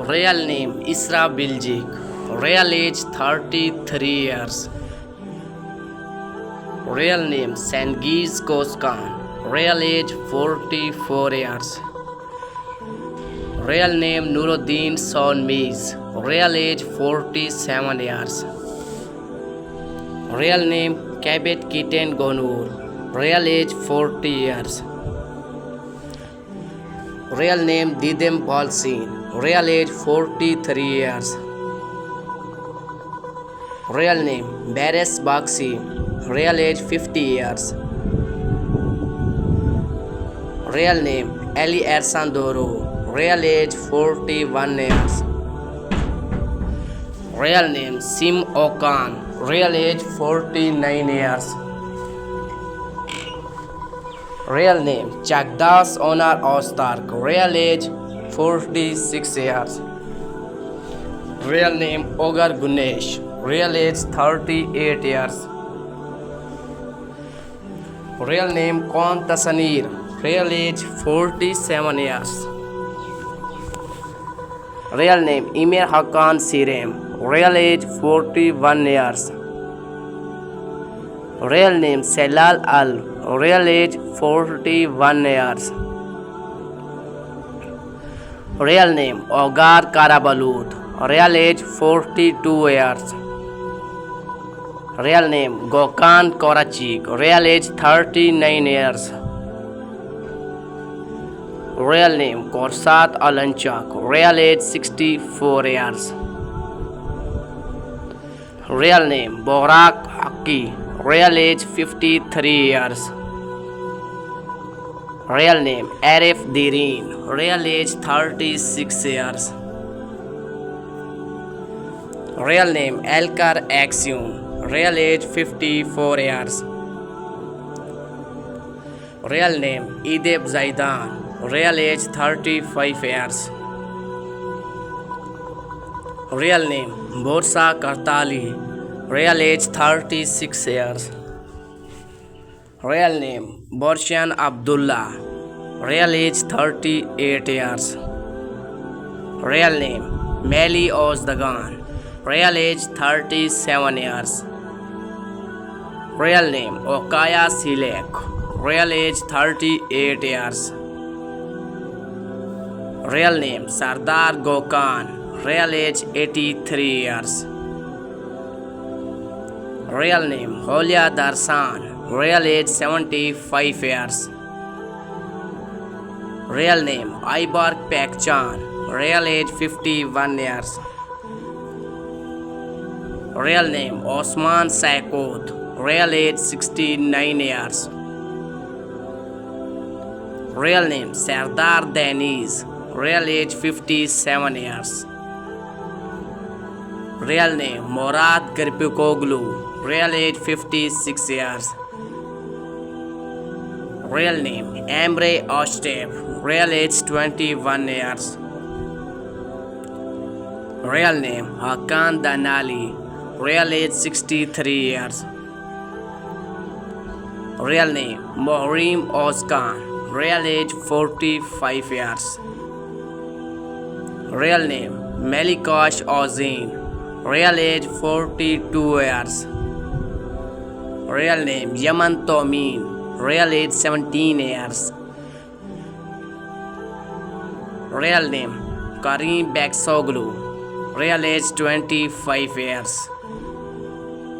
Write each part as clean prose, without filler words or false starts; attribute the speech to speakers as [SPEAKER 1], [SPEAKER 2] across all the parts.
[SPEAKER 1] Real name Isra Biljik. Real age 33 years. Real name Sangiz Koskan. Real age 44 years. Real name Nuruddin Sonmiz. Real age 47 years. Real name Kabet Kitten Gonur. Real age 40 years. Real name Didem Balsin. Real age 43 years. Real name Bares Bakshi. Real age 50 years. Real name Ali Ersandoro. Real age 41 years. Real name Sim Okan. Real age 49 years. Real name Chagdas Onar Ostark. Real age 46 years. Real name Ogar Gunesh. Real age 38 years. Real name Kon Tasanir. Real age 47 years. Real name Emir Hakan Sirem. Real age 41 years. Real name Selal Al. Real age 41 years. Real name Ogar Karabalut. Real age 42 years. Real name Gokan Korachik. Real age 39 years. Real name Korsat Alanchak. Real age 64 years. Real name Borak Haki. Real age 53 years. Real name Arif Dirin. Real age 36 years. Real name Elkar Axion. Real age 54 years. Real name Ideb Zaidan. Real age 35 years. Real name Borsa Kartali. Real age 36 years. Real name Borshan Abdullah. Real age 38 years. Real name Meli Ozdagan. Real age 37 years. Real name Okaya Silek. Real age 38 years. Real name Sardar Gokan. Real age 83 years. Real name Holia Darsan. Real age 75 years. Real name Aibark Pekchan. Real age 51 years. Real name Osman Saikot. Real age 69 years. Real name Sardar Daniz. Real age 57 years. Real name Morad Garpikoglu. Real age 56 years. Real name Emre Ostev. Real age 21 years. Real name Hakan Danali. Real age 63 years. Real name Mohrim Ozkan. Real age 45 years. Real name Melikosh Ozin. Real age 42 years. Real name Yaman Tomin. Real age 17 years. Real name Karim Beksoglu. Real age 25 years.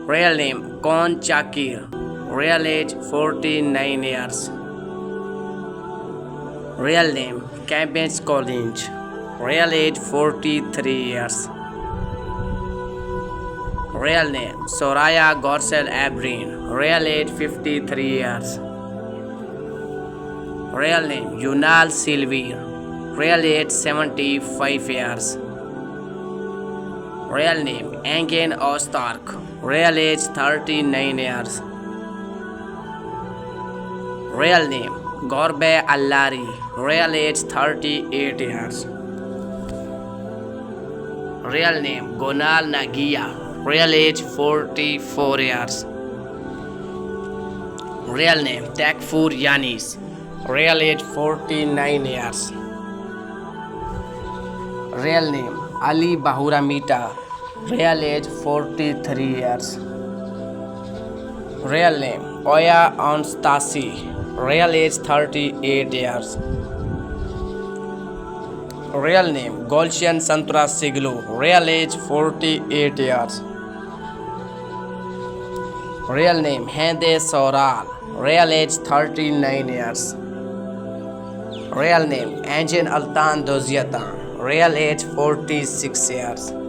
[SPEAKER 1] Real name Kon Chakir. Real age 49 years. Real name Cabbage Collins. Real age 43 years. Real name Soraya Gorsel Abrin. Real age 53 years. Real name Yunal Silvir. Real age 75 years. Real name Engen Ostark. Real age 39 years. Real name Gorbe Allari. Real age 38 years. Real name Gonal Nagia. Real age 44 years. Real name Takfur Yanis. Real age 49 years. Real name Ali Bahura Mita. Real age 43 years. Real name Oya Anstasi. Real age 38 years. Real name Golshan Santura Siglu. Real age 48 years. Real name Hende Soral. Real age 39 years. Real name Anjan Altan Doziatan. Real age 46 years.